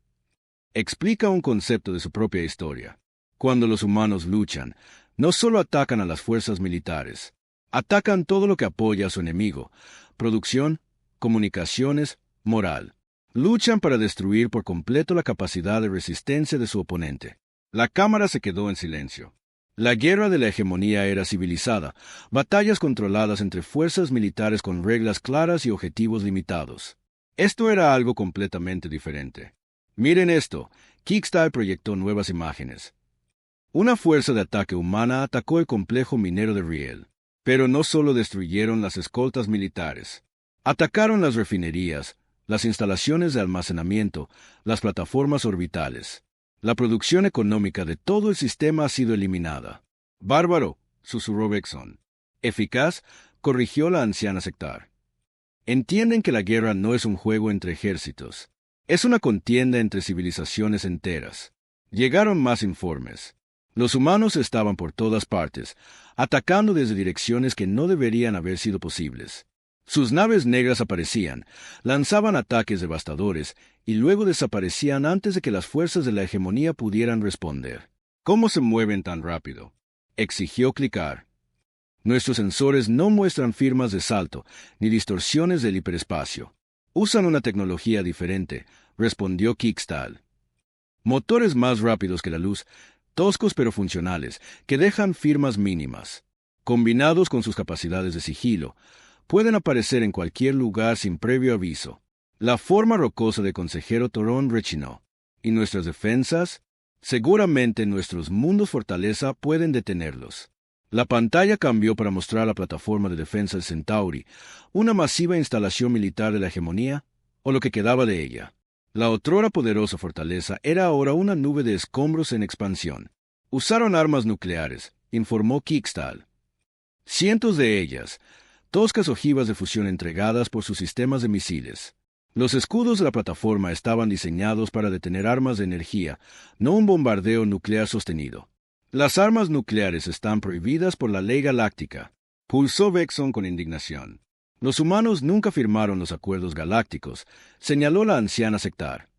Explica un concepto de su propia historia. Cuando los humanos luchan, no solo atacan a las fuerzas militares, atacan todo lo que apoya a su enemigo, producción, comunicaciones, moral. Luchan para destruir por completo la capacidad de resistencia de su oponente. La cámara se quedó en silencio. La guerra de la hegemonía era civilizada, batallas controladas entre fuerzas militares con reglas claras y objetivos limitados. Esto era algo completamente diferente. Miren esto, Kikstal proyectó nuevas imágenes. Una fuerza de ataque humana atacó el complejo minero de Riel, pero no solo destruyeron las escoltas militares. Atacaron las refinerías, las instalaciones de almacenamiento, las plataformas orbitales. La producción económica de todo el sistema ha sido eliminada. «Bárbaro», susurró Vexon. «Eficaz», corrigió la anciana Sectar. «Entienden que la guerra no es un juego entre ejércitos. Es una contienda entre civilizaciones enteras». Llegaron más informes. Los humanos estaban por todas partes, atacando desde direcciones que no deberían haber sido posibles. Sus naves negras aparecían, lanzaban ataques devastadores y luego desaparecían antes de que las fuerzas de la hegemonía pudieran responder. «¿Cómo se mueven tan rápido?», exigió Clicar. «Nuestros sensores no muestran firmas de salto ni distorsiones del hiperespacio. Usan una tecnología diferente», respondió Kickstal. «Motores más rápidos que la luz, toscos pero funcionales, que dejan firmas mínimas. Combinados con sus capacidades de sigilo, pueden aparecer en cualquier lugar sin previo aviso». La forma rocosa del consejero Torón rechinó. «¿Y nuestras defensas? Seguramente nuestros mundos fortaleza pueden detenerlos». La pantalla cambió para mostrar la plataforma de defensa de Centauri, una masiva instalación militar de la hegemonía, o lo que quedaba de ella. La otrora poderosa fortaleza era ahora una nube de escombros en expansión. «Usaron armas nucleares», informó Kickstal. «Cientos de ellas, toscas ojivas de fusión entregadas por sus sistemas de misiles. Los escudos de la plataforma estaban diseñados para detener armas de energía, no un bombardeo nuclear sostenido. Las armas nucleares están prohibidas por la ley galáctica», pulsó Vexon con indignación. «Los humanos nunca firmaron los acuerdos galácticos», señaló la anciana Sectar.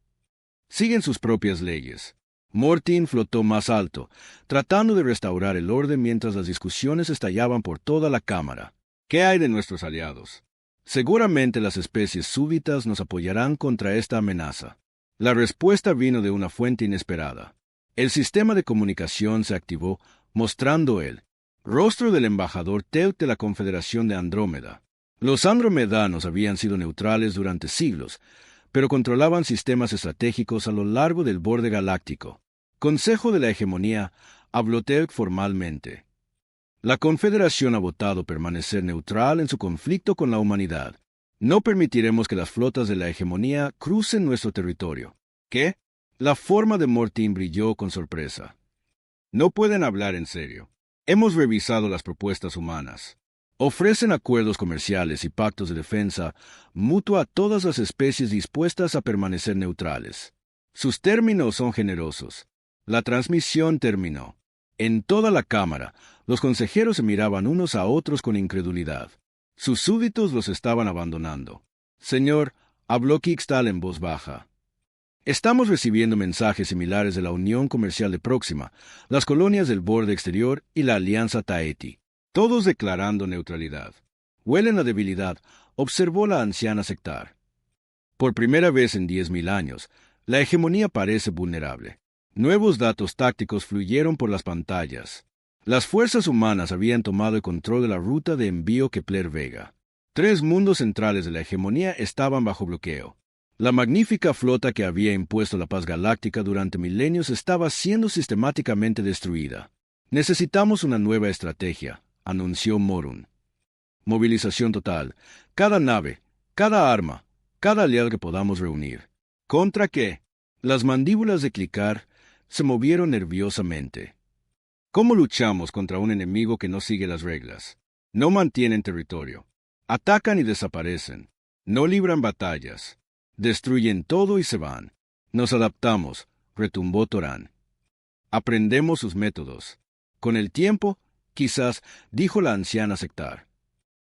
«Siguen sus propias leyes». Mortin flotó más alto, tratando de restaurar el orden mientras las discusiones estallaban por toda la cámara. «¿Qué hay de nuestros aliados? Seguramente las especies súbitas nos apoyarán contra esta amenaza». La respuesta vino de una fuente inesperada. El sistema de comunicación se activó, mostrando el rostro del embajador Teut de la Confederación de Andrómeda. Los andromedanos habían sido neutrales durante siglos, pero controlaban sistemas estratégicos a lo largo del borde galáctico. «Consejo de la Hegemonía», habló Teut formalmente. «La Confederación ha votado permanecer neutral en su conflicto con la humanidad. No permitiremos que las flotas de la hegemonía crucen nuestro territorio». «¿Qué?». La forma de Mortin brilló con sorpresa. «No pueden hablar en serio. Hemos revisado las propuestas humanas. Ofrecen acuerdos comerciales y pactos de defensa mutua a todas las especies dispuestas a permanecer neutrales. Sus términos son generosos». La transmisión terminó. En toda la cámara, los consejeros se miraban unos a otros con incredulidad. Sus súbditos los estaban abandonando. «Señor», habló Kickstal en voz baja. «Estamos recibiendo mensajes similares de la Unión Comercial de Próxima, las colonias del borde exterior y la Alianza Taeti, todos declarando neutralidad. Huelen a debilidad», observó la anciana Sectar. «Por primera vez en 10.000 años, la hegemonía parece vulnerable». Nuevos datos tácticos fluyeron por las pantallas. Las fuerzas humanas habían tomado el control de la ruta de envío Kepler-Vega. 3 mundos centrales de la hegemonía estaban bajo bloqueo. La magnífica flota que había impuesto la paz galáctica durante milenios estaba siendo sistemáticamente destruida. «Necesitamos una nueva estrategia», anunció Morun. «Movilización total. Cada nave, cada arma, cada aliado que podamos reunir». «¿Contra qué?». Las mandíbulas de Clicar se movieron nerviosamente. «¿Cómo luchamos contra un enemigo que no sigue las reglas? No mantienen territorio. Atacan y desaparecen. No libran batallas. Destruyen todo y se van. Nos adaptamos», retumbó Torán. «Aprendemos sus métodos. Con el tiempo, quizás», dijo la anciana Sectar.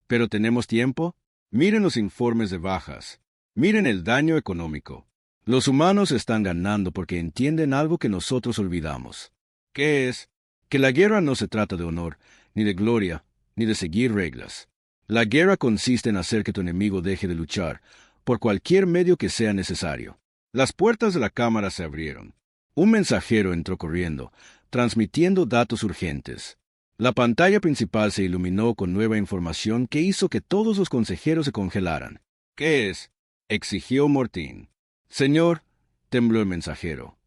«¿Pero tenemos tiempo? Miren los informes de bajas. Miren el daño económico. Los humanos están ganando porque entienden algo que nosotros olvidamos. ¿Qué es? Que la guerra no se trata de honor, ni de gloria, ni de seguir reglas. La guerra consiste en hacer que tu enemigo deje de luchar, por cualquier medio que sea necesario». Las puertas de la cámara se abrieron. Un mensajero entró corriendo, transmitiendo datos urgentes. La pantalla principal se iluminó con nueva información que hizo que todos los consejeros se congelaran. «¿Qué es?», exigió Mortin. «Señor», tembló el mensajero.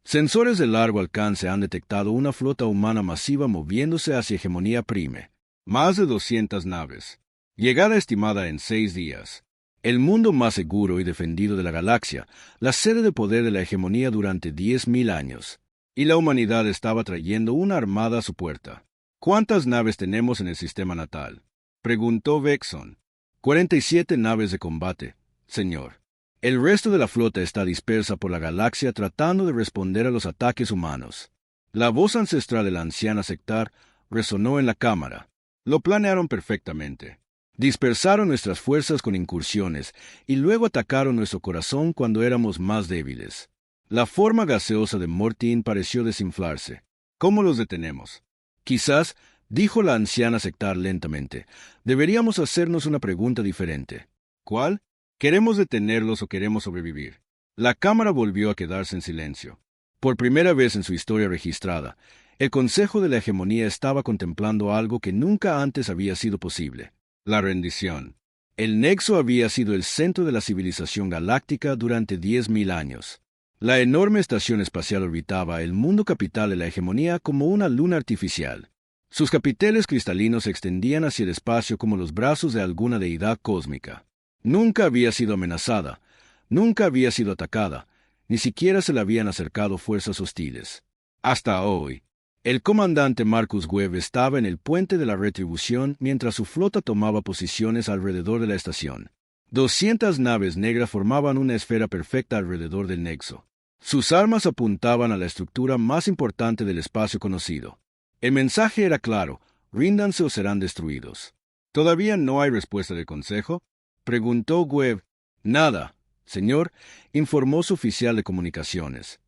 «Sensores de largo alcance han detectado una flota humana masiva moviéndose hacia Hegemonía Prime. Más de 200 naves. Llegada estimada en 6 días. El mundo más seguro y defendido de la galaxia, la sede de poder de la hegemonía durante 10.000 años. Y la humanidad estaba trayendo una armada a su puerta. ¿Cuántas naves tenemos en el sistema natal?, preguntó Vexon. 47 naves de combate, señor. El resto de la flota está dispersa por la galaxia tratando de responder a los ataques humanos. La voz ancestral de la anciana Sectar resonó en la cámara. Lo planearon perfectamente. Dispersaron nuestras fuerzas con incursiones y luego atacaron nuestro corazón cuando éramos más débiles. La forma gaseosa de Mortín pareció desinflarse. ¿Cómo los detenemos? Quizás, dijo la anciana Sectar lentamente, deberíamos hacernos una pregunta diferente. ¿Cuál? ¿Queremos detenerlos o queremos sobrevivir? La cámara volvió a quedarse en silencio. Por primera vez en su historia registrada, el Consejo de la Hegemonía estaba contemplando algo que nunca antes había sido posible: la rendición. El Nexo había sido el centro de la civilización galáctica durante 10.000 años. La enorme estación espacial orbitaba el mundo capital de la hegemonía como una luna artificial. Sus capiteles cristalinos se extendían hacia el espacio como los brazos de alguna deidad cósmica. Nunca había sido amenazada, nunca había sido atacada, ni siquiera se le habían acercado fuerzas hostiles. Hasta hoy, el comandante Marcus Webb estaba en el puente de la retribución mientras su flota tomaba posiciones alrededor de la estación. 200 naves negras formaban una esfera perfecta alrededor del nexo. Sus armas apuntaban a la estructura más importante del espacio conocido. El mensaje era claro: ríndanse o serán destruidos. ¿Todavía no hay respuesta del Consejo?, preguntó Webb. Nada, señor, informó su oficial de comunicaciones.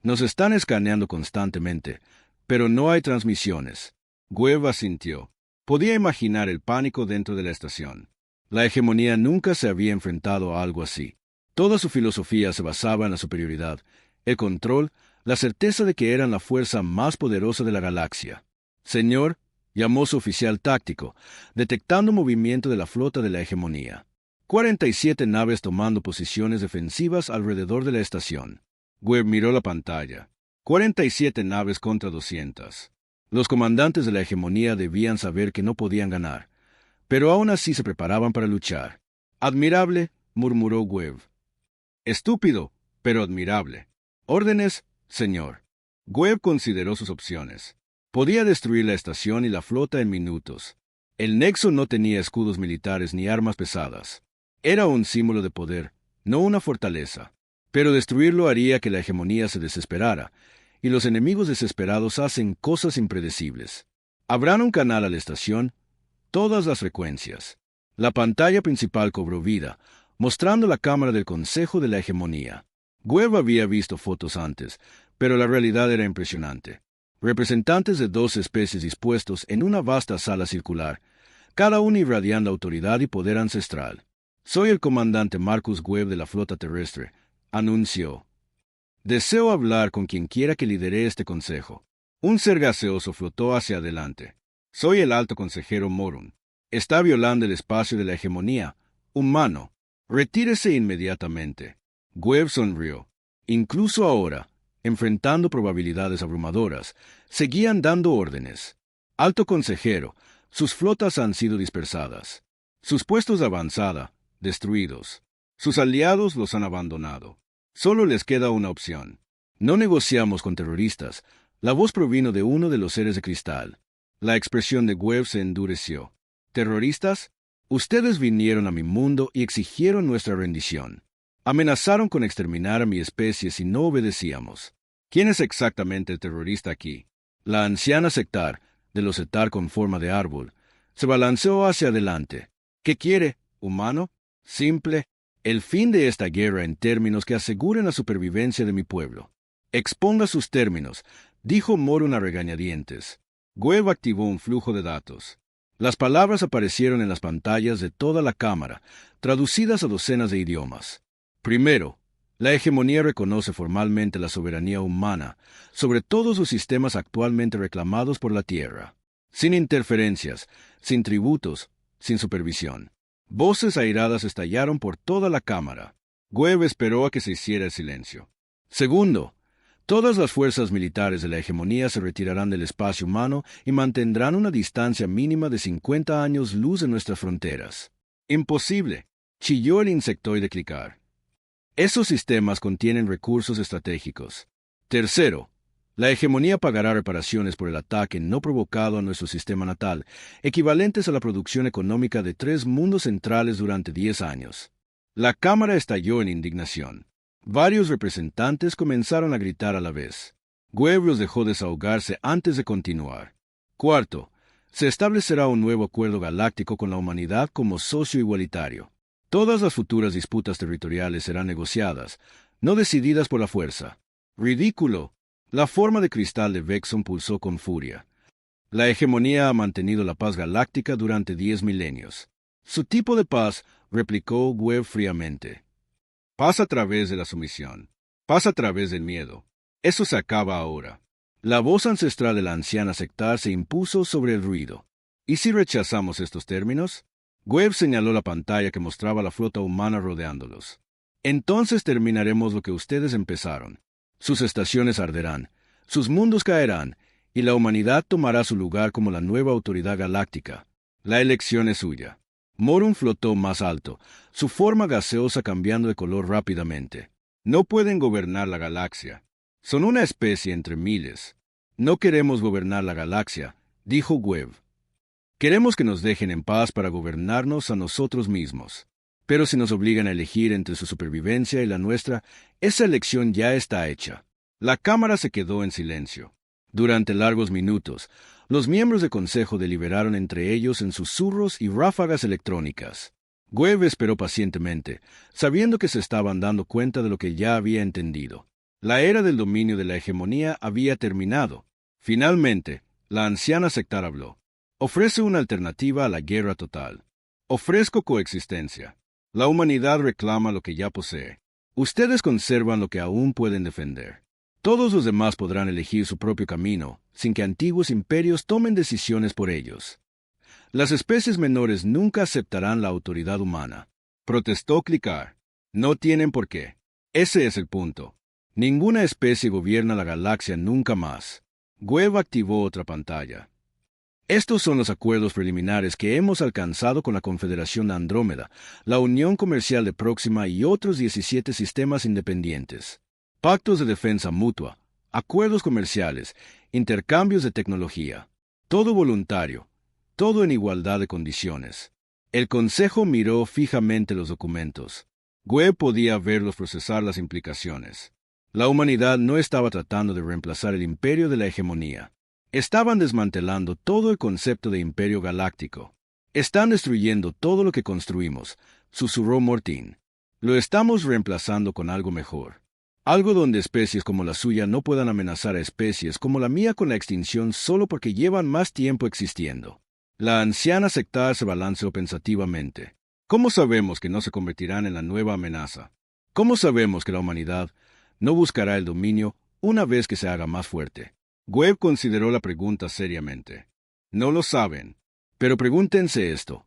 Nos están escaneando constantemente, pero no hay transmisiones. Webb asintió. Podía imaginar el pánico dentro de la estación. La hegemonía nunca se había enfrentado a algo así. Toda su filosofía se basaba en la superioridad, el control, la certeza de que eran la fuerza más poderosa de la galaxia. Señor, llamó su oficial táctico, detectando movimiento de la flota de la hegemonía. 47 naves tomando posiciones defensivas alrededor de la estación. Webb miró la pantalla. 47 naves contra 200. Los comandantes de la hegemonía debían saber que no podían ganar, pero aún así se preparaban para luchar. Admirable, murmuró Webb. Estúpido, pero admirable. Órdenes, señor. Webb consideró sus opciones. Podía destruir la estación y la flota en minutos. El Nexo no tenía escudos militares ni armas pesadas. Era un símbolo de poder, no una fortaleza. Pero destruirlo haría que la hegemonía se desesperara, y los enemigos desesperados hacen cosas impredecibles. Abran un canal a la estación, todas las frecuencias. La pantalla principal cobró vida, mostrando la cámara del Consejo de la Hegemonía. Webb había visto fotos antes, pero la realidad era impresionante. Representantes de 2 especies dispuestos en una vasta sala circular, cada uno irradiando autoridad y poder ancestral. Soy el comandante Marcus Webb de la flota terrestre, anunció. Deseo hablar con quien quiera que lidere este consejo. Un ser gaseoso flotó hacia adelante. Soy el alto consejero Morun. Está violando el espacio de la hegemonía. Humano. Retírese inmediatamente. Webb sonrió. Incluso ahora, enfrentando probabilidades abrumadoras, seguían dando órdenes. Alto consejero, sus flotas han sido dispersadas. Sus puestos de avanzada, destruidos. Sus aliados los han abandonado. Solo les queda una opción. No negociamos con terroristas. La voz provino de uno de los seres de cristal. La expresión de Webb se endureció. ¿Terroristas? Ustedes vinieron a mi mundo y exigieron nuestra rendición. Amenazaron con exterminar a mi especie si no obedecíamos. ¿Quién es exactamente el terrorista aquí? La anciana Sectar, de los Sectar con forma de árbol, se balanceó hacia adelante. ¿Qué quiere? ¿Humano? Simple. El fin de esta guerra en términos que aseguren la supervivencia de mi pueblo. Exponga sus términos, dijo Morun a regañadientes. Webb activó un flujo de datos. Las palabras aparecieron en las pantallas de toda la cámara, traducidas a docenas de idiomas. Primero, la hegemonía reconoce formalmente la soberanía humana sobre todos los sistemas actualmente reclamados por la Tierra, sin interferencias, sin tributos, sin supervisión. Voces airadas estallaron por toda la cámara. Webb esperó a que se hiciera el silencio. Segundo, todas las fuerzas militares de la hegemonía se retirarán del espacio humano y mantendrán una distancia mínima de 50 años luz en nuestras fronteras. Imposible. chilló el insectoide Clicar. Esos sistemas contienen recursos estratégicos. Tercero, la hegemonía pagará reparaciones por el ataque no provocado a nuestro sistema natal, equivalentes a la producción económica de 3 mundos centrales durante 10 años. La Cámara estalló en indignación. Varios representantes comenzaron a gritar a la vez. Webb los dejó desahogarse antes de continuar. Cuarto, se establecerá un nuevo acuerdo galáctico con la humanidad como socio igualitario. Todas las futuras disputas territoriales serán negociadas, no decididas por la fuerza. ¡Ridículo! La forma de cristal de Vexon pulsó con furia. La hegemonía ha mantenido la paz galáctica durante 10 milenios. Su tipo de paz, replicó Webb fríamente. Pasa a través de la sumisión. Pasa a través del miedo. Eso se acaba ahora. La voz ancestral de la anciana sectar se impuso sobre el ruido. ¿Y si rechazamos estos términos? Webb señaló la pantalla que mostraba la flota humana rodeándolos. Entonces terminaremos lo que ustedes empezaron. Sus estaciones arderán, sus mundos caerán, y la humanidad tomará su lugar como la nueva autoridad galáctica. La elección es suya. Morun flotó más alto, su forma gaseosa cambiando de color rápidamente. No pueden gobernar la galaxia. Son una especie entre miles. No queremos gobernar la galaxia, dijo Webb. Queremos que nos dejen en paz para gobernarnos a nosotros mismos. Pero si nos obligan a elegir entre su supervivencia y la nuestra, esa elección ya está hecha. La Cámara se quedó en silencio. Durante largos minutos, los miembros del Consejo deliberaron entre ellos en susurros y ráfagas electrónicas. Webb esperó pacientemente, sabiendo que se estaban dando cuenta de lo que ya había entendido. La era del dominio de la hegemonía había terminado. Finalmente, la anciana sectar habló. Ofrece una alternativa a la guerra total. Ofrezco coexistencia. La humanidad reclama lo que ya posee. Ustedes conservan lo que aún pueden defender. Todos los demás podrán elegir su propio camino, sin que antiguos imperios tomen decisiones por ellos. Las especies menores nunca aceptarán la autoridad humana. Protestó Clicar. No tienen por qué. Ese es el punto. Ninguna especie gobierna la galaxia nunca más. Webb activó otra pantalla. Estos son los acuerdos preliminares que hemos alcanzado con la Confederación de Andrómeda, la Unión Comercial de Próxima y otros 17 sistemas independientes. Pactos de defensa mutua, acuerdos comerciales, intercambios de tecnología. Todo voluntario, todo en igualdad de condiciones. El Consejo miró fijamente los documentos. Webb podía verlos procesar las implicaciones. La humanidad no estaba tratando de reemplazar el imperio de la hegemonía. Estaban desmantelando todo el concepto de imperio galáctico. Están destruyendo todo lo que construimos, susurró Mortín. Lo estamos reemplazando con algo mejor. Algo donde especies como la suya no puedan amenazar a especies como la mía con la extinción solo porque llevan más tiempo existiendo. La anciana sectar se balanceó pensativamente. ¿Cómo sabemos que no se convertirán en la nueva amenaza? ¿Cómo sabemos que la humanidad no buscará el dominio una vez que se haga más fuerte? Webb consideró la pregunta seriamente. No lo saben. Pero pregúntense esto.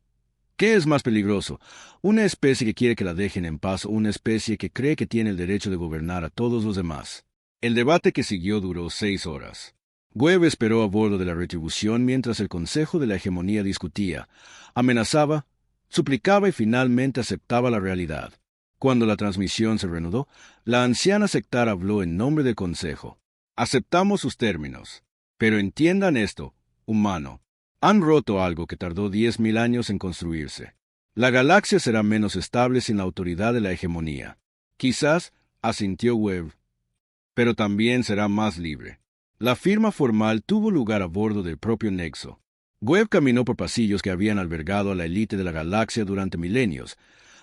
¿Qué es más peligroso? ¿Una especie que quiere que la dejen en paz o una especie que cree que tiene el derecho de gobernar a todos los demás? El debate que siguió duró 6 horas. Webb esperó a bordo de la Retribución mientras el Consejo de la Hegemonía discutía, amenazaba, suplicaba y finalmente aceptaba la realidad. Cuando la transmisión se reanudó, la anciana sectar habló en nombre del Consejo. Aceptamos sus términos. Pero entiendan esto, humano. Han roto algo que tardó 10.000 años en construirse. La galaxia será menos estable sin la autoridad de la hegemonía. Quizás, asintió Webb, pero también será más libre. La firma formal tuvo lugar a bordo del propio Nexo. Webb caminó por pasillos que habían albergado a la élite de la galaxia durante milenios,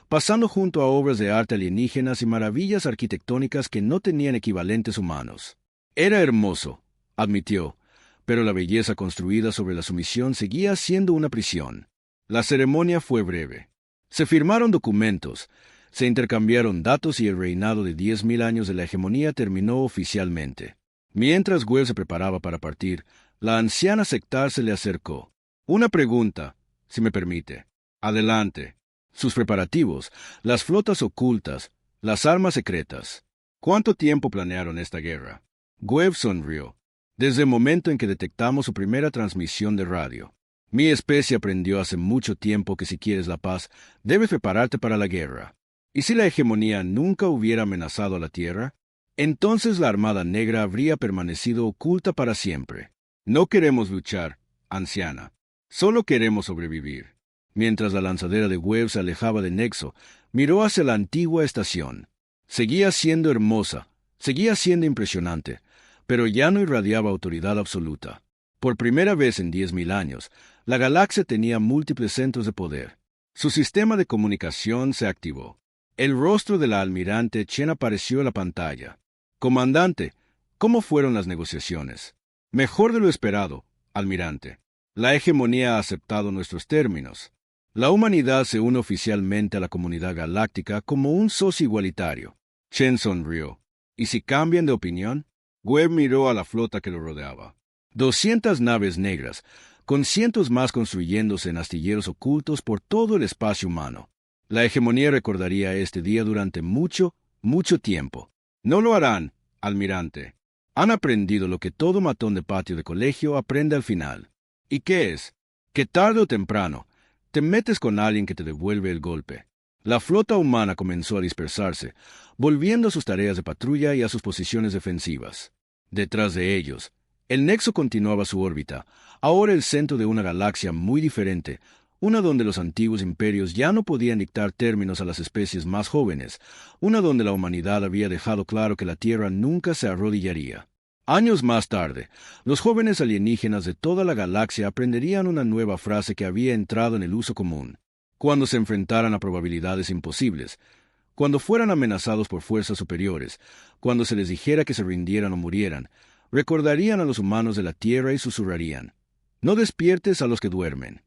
pasando junto a obras de arte alienígenas y maravillas arquitectónicas que no tenían equivalentes humanos. Era hermoso, admitió, pero la belleza construida sobre la sumisión seguía siendo una prisión. La ceremonia fue breve. Se firmaron documentos, se intercambiaron datos y el reinado de 10.000 años de la hegemonía terminó oficialmente. Mientras Webb se preparaba para partir, la anciana sectar se le acercó. Una pregunta, si me permite. Adelante. Sus preparativos, las flotas ocultas, las armas secretas. ¿Cuánto tiempo planearon esta guerra? Webb sonrió. Desde el momento en que detectamos su primera transmisión de radio. Mi especie aprendió hace mucho tiempo que si quieres la paz, debes prepararte para la guerra. ¿Y si la hegemonía nunca hubiera amenazado a la Tierra? Entonces la Armada Negra habría permanecido oculta para siempre. No queremos luchar, anciana. Solo queremos sobrevivir. Mientras la lanzadera de Webb se alejaba de Nexo, miró hacia la antigua estación. Seguía siendo hermosa, seguía siendo impresionante, pero ya no irradiaba autoridad absoluta. Por primera vez en 10.000 años, la galaxia tenía múltiples centros de poder. Su sistema de comunicación se activó. El rostro de la almirante Chen apareció en la pantalla. Comandante, ¿cómo fueron las negociaciones? Mejor de lo esperado, almirante. La hegemonía ha aceptado nuestros términos. La humanidad se une oficialmente a la comunidad galáctica como un socio igualitario. Chen sonrió. ¿Y si cambian de opinión? Webb miró a la flota que lo rodeaba. 200 naves negras, con cientos más construyéndose en astilleros ocultos por todo el espacio humano. La hegemonía recordaría este día durante mucho, mucho tiempo. No lo harán, almirante. Han aprendido lo que todo matón de patio de colegio aprende al final. ¿Y qué es? Que tarde o temprano, te metes con alguien que te devuelve el golpe. La flota humana comenzó a dispersarse, volviendo a sus tareas de patrulla y a sus posiciones defensivas. Detrás de ellos, el Nexo continuaba su órbita, ahora el centro de una galaxia muy diferente, una donde los antiguos imperios ya no podían dictar términos a las especies más jóvenes, una donde la humanidad había dejado claro que la Tierra nunca se arrodillaría. Años más tarde, los jóvenes alienígenas de toda la galaxia aprenderían una nueva frase que había entrado en el uso común. Cuando se enfrentaran a probabilidades imposibles, cuando fueran amenazados por fuerzas superiores, cuando se les dijera que se rindieran o murieran, recordarían a los humanos de la Tierra y susurrarían: «No despiertes a los que duermen».